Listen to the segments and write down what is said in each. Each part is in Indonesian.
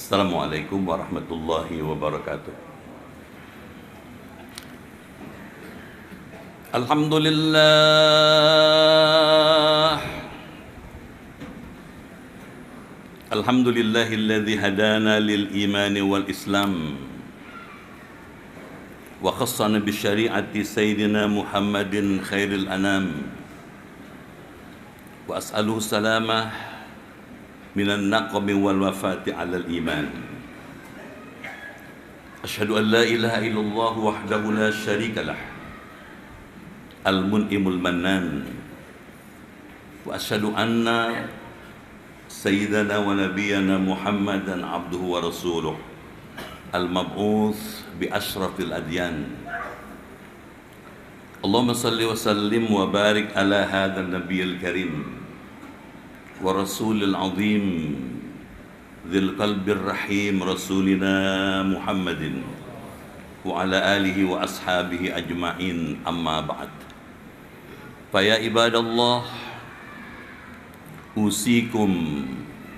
Assalamualaikum warahmatullahi wabarakatuh. Alhamdulillah. Alhamdulillahilladzi hadana lil imani wal islam wa khassana bi syari'ati sayyidina Muhammadin khairil anam. Wa as'aluhu salamah minan naqmi wal wafati alal iman. Asyhadu an la ilaha illallah wahdahu la syarika lah, al-mun'imul mannan. Wa asyhadu anna sayyidana wa nabiyyana Muhammadan abduhu wa rasuluh, al-mab'uts bi asyrafil adyan. Allahumma salli wa sallim wa barik ala hadzal nabiyil karim wa rasulil azim dzil qalbir rahim rasulina Muhammadin wa ala alihi wa ashabihi ajma'in, amma ba'd. Fa ya ibadallah, usikum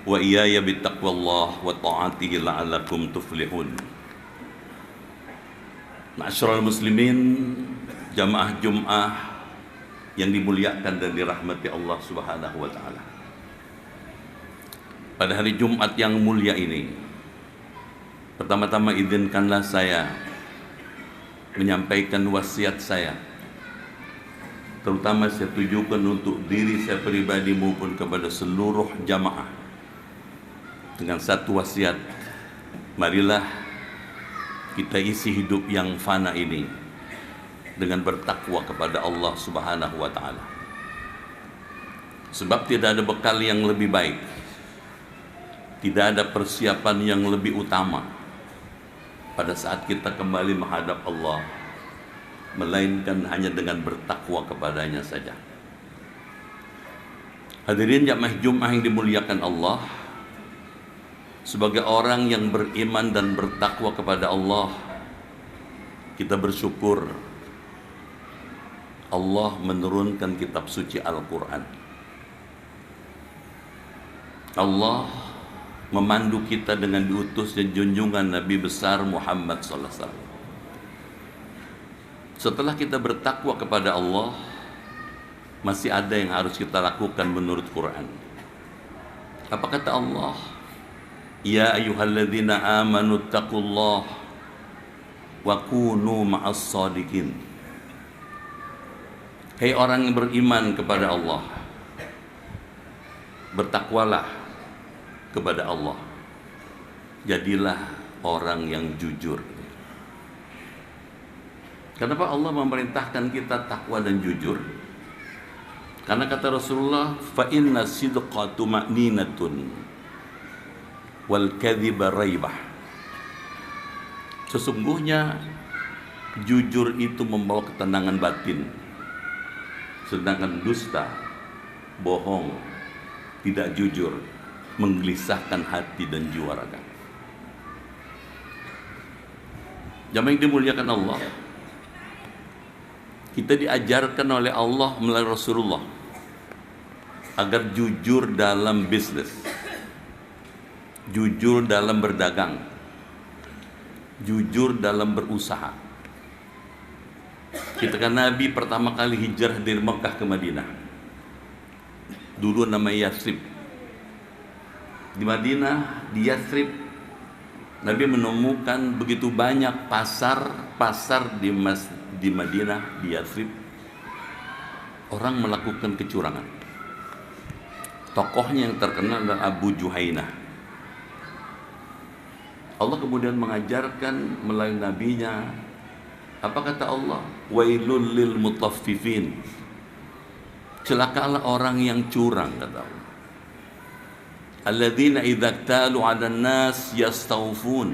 wa iyaya bittaqwallah wa ta'atihi la'allakum tuflihun. Ma'asyiral muslimin, jamaah Jum'ah yang dimuliakan dan dirahmati Allah Subhanahu wa taala. Pada hari Jumat yang mulia ini, pertama-tama izinkanlah saya menyampaikan wasiat saya, terutama saya tujukan untuk diri saya pribadi maupun kepada seluruh jamaah, dengan satu wasiat: marilah kita isi hidup yang fana ini dengan bertakwa kepada Allah Subhanahu wa taala. Sebab tidak ada bekal yang lebih baik, tidak ada persiapan yang lebih utama pada saat kita kembali menghadap Allah, melainkan hanya dengan bertakwa kepadanya saja. Hadirin jamaah Jum'ah yang dimuliakan Allah, sebagai orang yang beriman dan bertakwa kepada Allah, kita bersyukur Allah menurunkan kitab suci Al-Quran. Allah memandu kita dengan diutusnya junjungan Nabi besar Muhammad sallallahu alaihi wasallam. Setelah kita bertakwa kepada Allah, masih ada yang harus kita lakukan menurut Quran. Apa kata Allah? Ya ayyuhalladzina amanu taqullah wa kunu ma'as shadiqin. Hei orang yang beriman kepada Allah, bertakwalah kepada Allah, jadilah orang yang jujur. Kenapa Allah memerintahkan kita takwa dan jujur? Karena kata Rasulullah, fa inna sidqa tuma'ninatun wal kadhiba raibah. Sesungguhnya jujur itu membawa ketenangan batin, sedangkan dusta, bohong, tidak jujur menggelisahkan hati dan jiwa raga. Jamaah yang dimuliakan Allah, kita diajarkan oleh Allah melalui Rasulullah agar jujur dalam bisnis, jujur dalam berdagang, jujur dalam berusaha. Kita kan Nabi pertama kali hijrah dari Mekah ke Madinah, dulu namanya Yathrib. Di Madinah, di Yathrib, Nabi menemukan begitu banyak pasar di Madinah, di Yathrib, orang melakukan kecurangan. Tokohnya yang terkenal adalah Abu Juhainah. Allah kemudian mengajarkan melalui nabinya, apa kata Allah? Wailul lil mutaffifin. Celakalah orang yang curang, kata Allah. Alladzina idza iktalu 'alan nas yastawfun.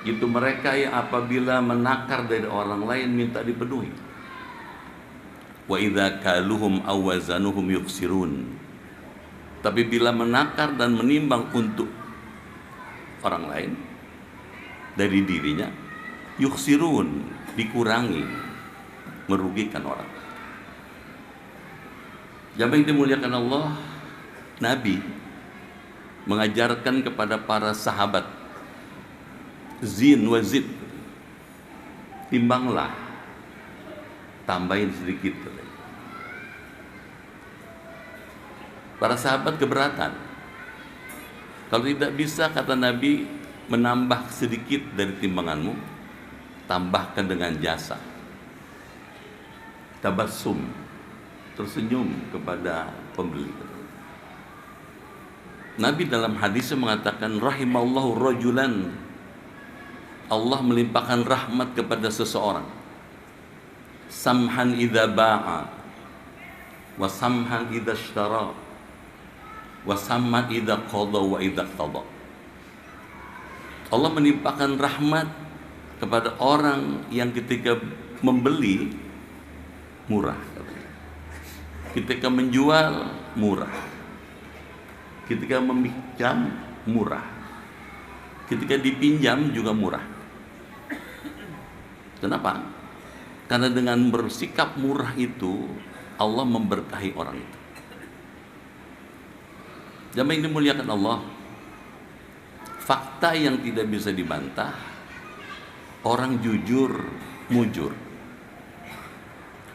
Itu mereka yang apabila menakar dari orang lain minta dipenuhi. Wa idza kaluhum aw wazanuhum yukhsirun. Tapi bila menakar dan menimbang untuk orang lain dari dirinya, yukhsirun, dikurangi, merugikan orang. Jamaah yang dimuliakan Allah, Nabi mengajarkan kepada para sahabat, zin wa zid, timbanglah, tambahin sedikit. Para sahabat keberatan. Kalau tidak bisa, kata Nabi, menambah sedikit dari timbanganmu, tambahkan dengan jasa. Tabassum, tersenyum kepada pembeli. Nabi dalam hadisnya mengatakan, rahimallahu rajulan, Allah melimpahkan rahmat kepada seseorang, samhan idza ba'a wa samhan idza ishtara wa samhan idza qada wa idza qada. Allah menimpakan rahmat kepada orang yang ketika membeli murah, ketika menjual murah, ketika meminjam murah, ketika dipinjam juga murah. Kenapa? Karena dengan bersikap murah itu Allah memberkahi orang itu. Jamaah yang dimuliakan Allah, fakta yang tidak bisa dibantah, orang jujur mujur.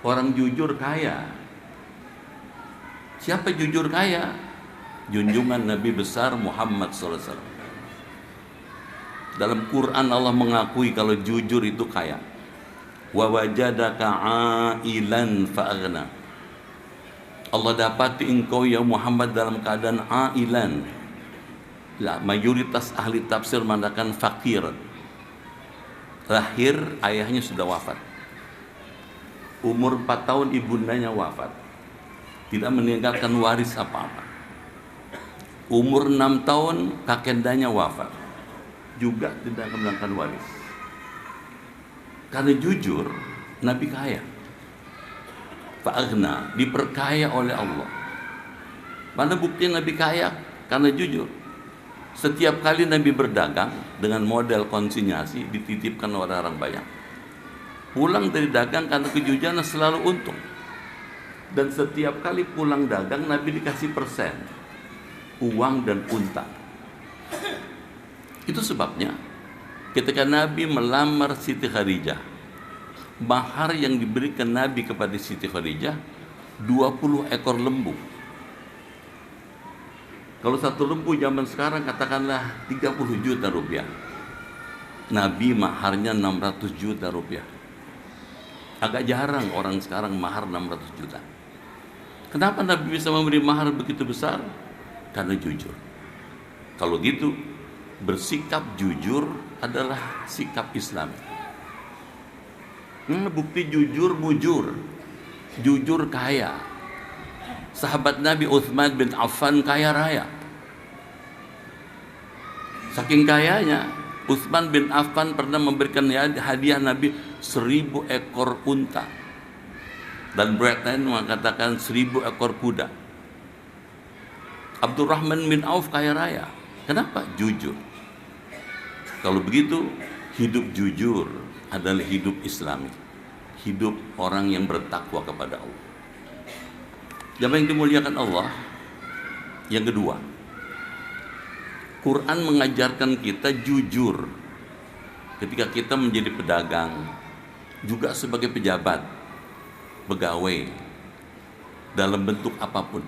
Orang jujur kaya. Siapa jujur kaya? Junjungan Nabi besar Muhammad SAW. Dalam Quran Allah mengakui kalau jujur itu kaya. Wa wajadaka ailan fa'aghna. Allah dapati engkau ya Muhammad dalam keadaan ailan. Mayoritas ahli tafsir mengatakan fakir. Lahir ayahnya sudah wafat. Umur 4 tahun ibundanya wafat. Tidak meninggalkan waris apa-apa. Umur 6 tahun kakendanya wafat. Juga tidak meninggalkan waris. Karena jujur, Nabi kaya. Fa'aghna, diperkaya oleh Allah. Mana bukti Nabi kaya? Karena jujur. Setiap kali Nabi berdagang dengan model konsinyasi, dititipkan oleh orang banyak. Pulang dari dagang karena kejujuran selalu untung. Dan setiap kali pulang dagang Nabi dikasih persen, uang dan unta. Itu sebabnya ketika Nabi melamar Siti Khadijah, mahar yang diberikan Nabi kepada Siti Khadijah 20 ekor lembu. Kalau satu lembu zaman sekarang katakanlah 30 juta rupiah. Nabi maharnya 600 juta rupiah. Agak jarang orang sekarang mahar 600 juta. Kenapa Nabi bisa memberi mahar begitu besar? Karena jujur. Kalau gitu, bersikap jujur adalah sikap Islam. Bukti jujur mujur. Jujur kaya. Sahabat Nabi Utsman bin Affan kaya raya. Saking kayanya, Utsman bin Affan pernah memberikan hadiah Nabi 1000 ekor unta. Dan Brad lain mengatakan 1000 ekor kuda. Abdurrahman bin Auf kaya raya. Kenapa? Jujur. Kalau begitu, hidup jujur adalah hidup Islami. Hidup orang yang bertakwa kepada Allah. Jamaah yang dimuliakan Allah, yang kedua, Quran mengajarkan kita jujur ketika kita menjadi pedagang, juga sebagai pejabat, pegawai, dalam bentuk apapun.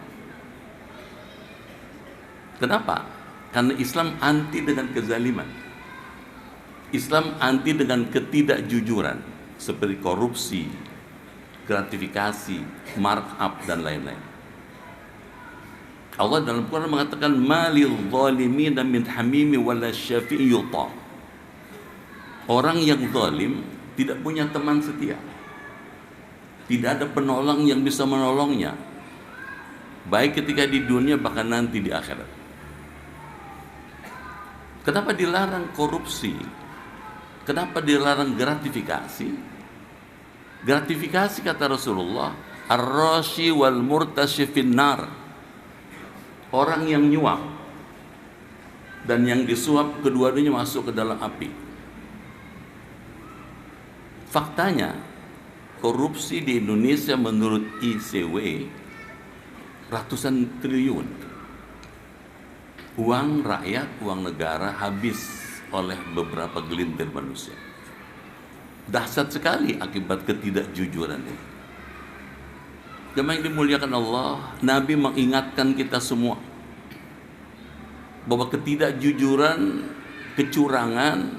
Kenapa? Karena Islam anti dengan kezaliman. Islam anti dengan ketidakjujuran, seperti korupsi, gratifikasi, markup, dan lain-lain. Allah dalam Quran mengatakan malil zalimin min hamimi wala syafi'i yuta. Orang yang zalim tidak punya teman setia. Tidak ada penolong yang bisa menolongnya, baik ketika di dunia bahkan nanti di akhirat. Kenapa dilarang korupsi? Kenapa dilarang gratifikasi? Gratifikasi kata Rasulullah, ar-rashi wal murtashi finnar. Orang yang nyuap dan yang disuap, kedua-duanya masuk ke dalam api. Faktanya, korupsi di Indonesia menurut ICW ratusan triliun. Uang rakyat, uang negara habis oleh beberapa gelintir manusia. Dahsyat sekali akibat ketidakjujuran ini. Jemaah yang dimuliakan Allah, Nabi mengingatkan kita semua bahwa ketidakjujuran, kecurangan,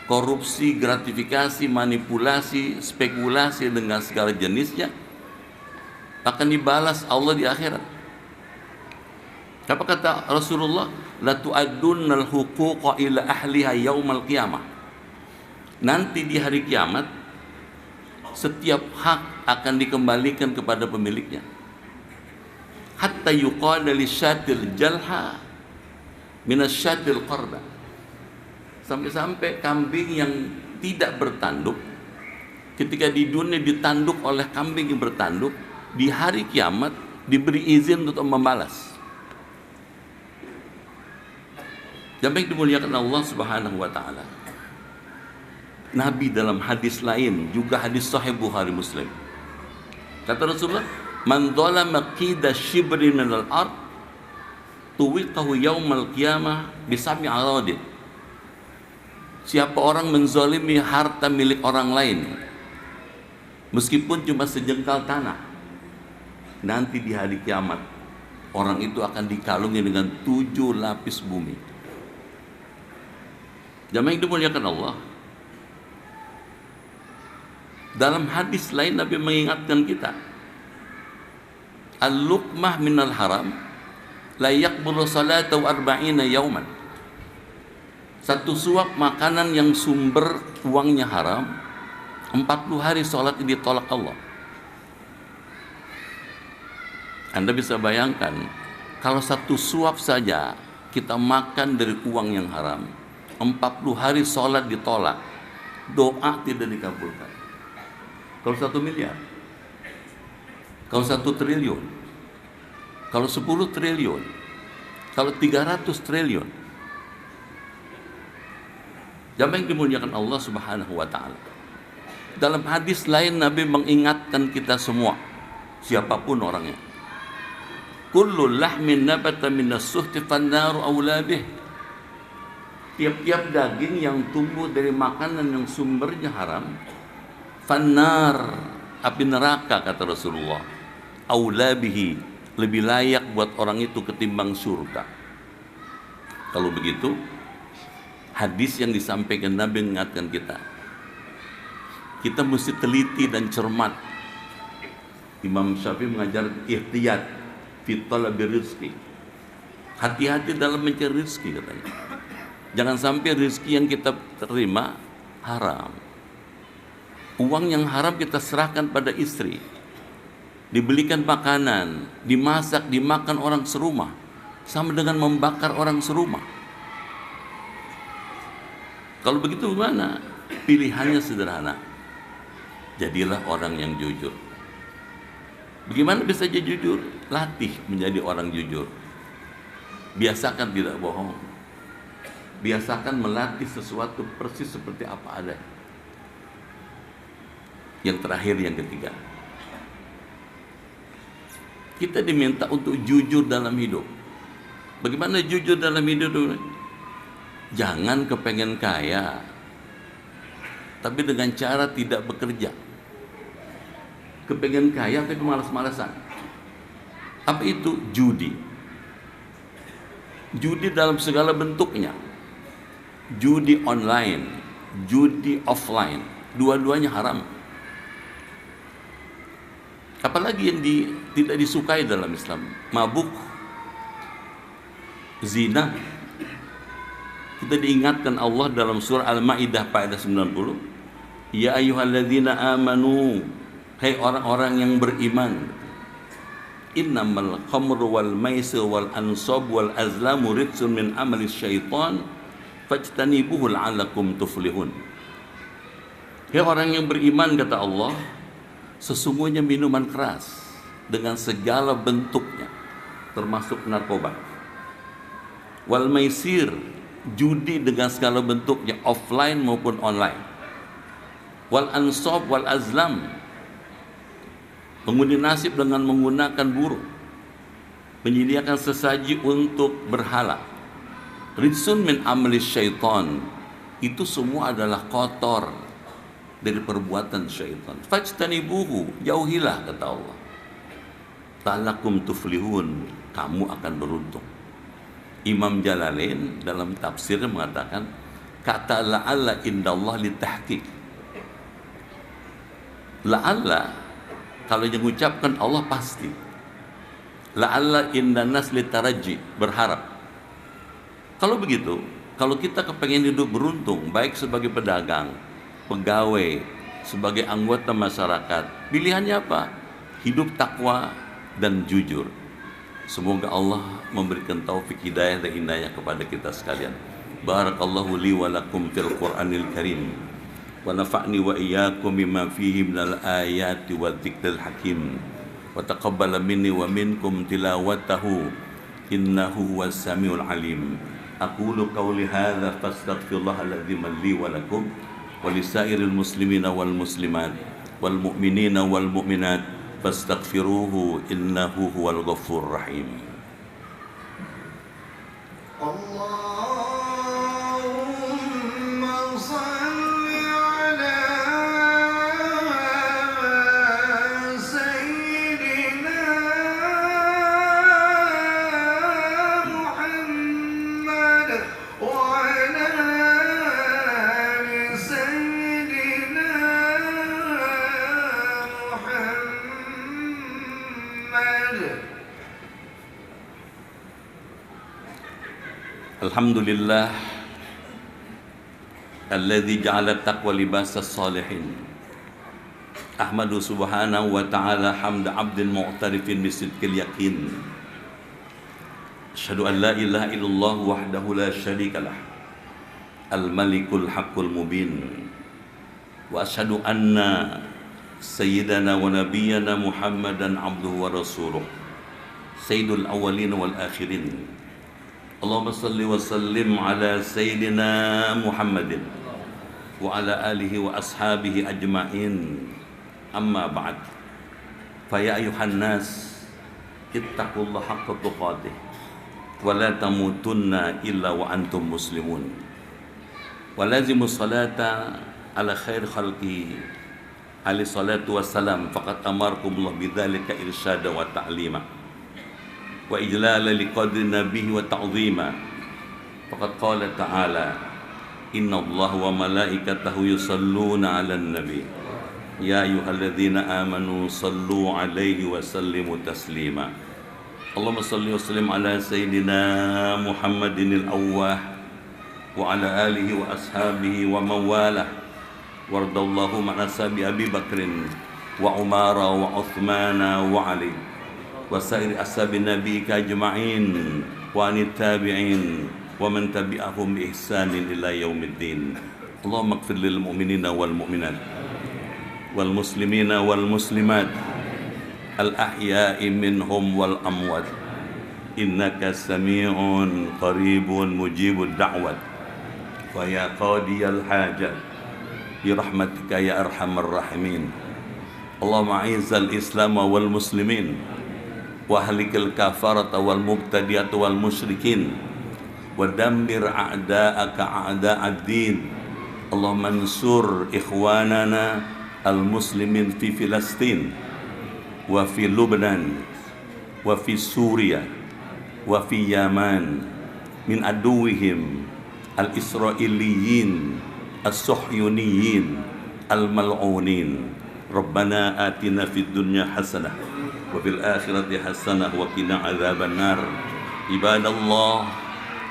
korupsi, gratifikasi, manipulasi, spekulasi dengan segala jenisnya akan dibalas Allah di akhirat. Apa kata Rasulullah? La tu'addunnal huquqa ila ahliha yaumal qiyamah. Nanti di hari kiamat setiap hak akan dikembalikan kepada pemiliknya. Hatta yuqala lisyatil jalha minasyatil qarba. Sampai-sampai kambing yang tidak bertanduk ketika di dunia ditanduk oleh kambing yang bertanduk, di hari kiamat diberi izin untuk membalas. Jamaah yang dimuliakan Allah Subhanahu wa taala. Nabi dalam hadis lain, juga hadis sahih Bukhari Muslim, kata Rasulullah, man dzalama qida shibrin minal ard tuwiqahu yaumal qiyamah bisami aradid. Siapa orang menzalimi harta milik orang lain meskipun cuma sejengkal tanah, nanti di hari kiamat orang itu akan dikalungi dengan 7 lapis bumi. Jamaah yang dimuliakan Allah, dalam hadis lain Nabi mengingatkan kita, al-luqmah minal haram la yaqbulu salatahu arba'ina yauman. Satu suap makanan yang sumber uangnya haram, 40 hari sholat ditolak Allah. Anda bisa bayangkan, kalau satu suap saja kita makan dari uang yang haram, 40 hari sholat ditolak, doa tidak dikabulkan. Kalau 1 miliar, kalau 1 triliun, kalau 10 triliun, kalau 300 triliun. Jamaah yang dimuliakan Allah Subhanahu wa taala. Dalam hadis lain Nabi mengingatkan kita semua, siapapun orangnya, kullu lahmin nabata minas suhti fannaru aula bih. Tiap-tiap daging yang tumbuh dari makanan yang sumbernya haram, fannar, api neraka, kata Rasulullah, aula bihi, lebih layak buat orang itu ketimbang surga. Kalau begitu, hadis yang disampaikan Nabi mengingatkan kita mesti teliti dan cermat. Imam Syafi'i mengajar ihtiyat fi talabi rizki, hati-hati dalam mencari rizki, katanya. Jangan sampai rizki yang kita terima haram. Uang yang haram kita serahkan pada istri, dibelikan makanan, dimasak, dimakan orang serumah, sama dengan membakar orang serumah. Kalau begitu gimana? Pilihannya sederhana, jadilah orang yang jujur. Bagaimana bisa jadi jujur? Latih menjadi orang jujur. Biasakan tidak bohong. Biasakan melatih sesuatu persis seperti apa ada. Yang terakhir, yang ketiga, kita diminta untuk jujur dalam hidup. Bagaimana jujur dalam hidup? Jangan kepengen kaya, tapi dengan cara tidak bekerja. Kepengen kaya tapi malas-malasan. Apa itu? Judi. Judi dalam segala bentuknya. Judi online, judi offline, dua-duanya haram. Apalagi yang tidak disukai dalam Islam, mabuk, zina. Kita diingatkan Allah dalam surah Al-Maidah ayat 90, ya ayyuhalladzina amanu, hai orang-orang yang beriman, innamal khamru wal maisir wal ansab wal azlamu rijsun min amali syaitan fajtanibuhu la'allakum tuflihun. Hai orang yang beriman, kata Allah, sesungguhnya minuman keras dengan segala bentuknya, termasuk narkoba, wal maisir, judi dengan segala bentuknya, offline maupun online, wal ansab wal azlam, mengundi nasib dengan menggunakan burung, menyediakan sesaji untuk berhala, Rijsun min amali syaitan, itu semua adalah kotor dari perbuatan syaitan. Fajtanibuhu, jauhilah kata Allah. La'allakum tuflihun, kamu akan beruntung. Imam Jalalain dalam tafsir mengatakan kata la'alla indallah litahqiq. La'alla kalau yang mengucapkan Allah pasti. La'alla indanas litaraji, berharap. Kalau begitu, kalau kita kepengen hidup beruntung, baik sebagai pedagang, pegawai, sebagai anggota masyarakat, pilihannya apa? Hidup takwa dan jujur. Semoga Allah memberikan taufik hidayah dan inayah kepada kita sekalian. Barakallahu li wa lakum fil Qur'anil Karim. Wa nafa'ni wa iyyakum bima fihi minal ayati wa dzikril hakim. Wa taqabbala minni wa minkum tilawatahu innahu huwas samiul alim. Aqulu qawli hadza fastaghfirullahal ladzim li wa lakum wa lisairil muslimina wal muslimat wal mu'minina wal mu'minat fastaghfiruhu innahu huwal ghafurur rahim. Allahumma shalli ala sayyidina Muhammad wa ala ali sayyidina Alhamdulillah alladzi ja'ala taqwa libasas salihin. Ahmadu subhanahu wa ta'ala hamda 'abdin mu'tarifin bisidqil yaqin. Asyhadu an la ilaha illallah wahdahu la syarikalah. Al-malikul haqqul mubin. Wa asyhadu anna sayyidana wa nabiyyana Muhammadan 'abduhu wa rasuluh. Sayyidul awwalin wal akhirin. Allahumma salli wa sallim ala sayyidina Muhammadin wa ala alihi wa ashabihi ajma'in. Amma ba'd. Fa ya ayuhan nas ittaqullaha haqqa tuqatih wa la tamutunna illa wa antum muslimun. Wa lazimu salata ala khair khalqi alaihi salatu wassalam faqad amarkumullah bidzalika irsyada wa ta'lima wa ijlala liqadri nabihi wa ta'zima. Faqad qala ta'ala innallaha wa malaikatahu yusalluna 'alan nabi ya ayyuhalladzina amanu sallu 'alaihi wa sallimu taslima. Allahumma salli wa sallim ala sayyidina Muhammadinil awwah wa ala alihi wa ashabihi wa mawalah wardallahu ma'ana sabi Abi Bakrin wa Umara wa Uthmana wa Ali wa sairi ashabi nabiyika ajma'in wa anit tabi'in wa man tabi'ahum bi ihsanin ila yaumiddin. Allahumma ighfir lil mu'minina wal mu'minat wal muslimina wal muslimat al ahya'i minhum wal amwat innaka sami'un qaribun mujibud da'wat wa ya qadiyal hajat bi rahmatika ya arhamar rahimin. Allahumma a'izzal islam wal muslimin wa ahlikil kafarata wal mubtadi'at wal musyrikin wa dammir a'da'aka a'da'ad din. Allahumma ansur ikhwanana al muslimin fi Filastin wa fi Lubnan wa fi Suriah wa fi Yaman min aduwihim al israiliyin as-suhyuniyin al-mal'unin. Rabbana atina fid dunya hasanah wa fil akhirati hasanah wa qina adzaban nar. Ibadallah,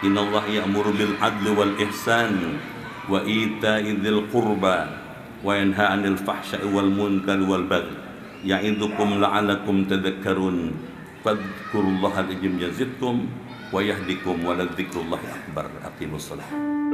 innallaha ya'muru bil adli wal ihsan wa ita'i dzil qurba wa yanha 'anil fahsya'i wal munkari wal baghi ya'idukum la'alakum tadhakkarun. Fadhkurullaha yazidkum wa yahdikum wa la dzikrullahi akbar. Aqimus shalah.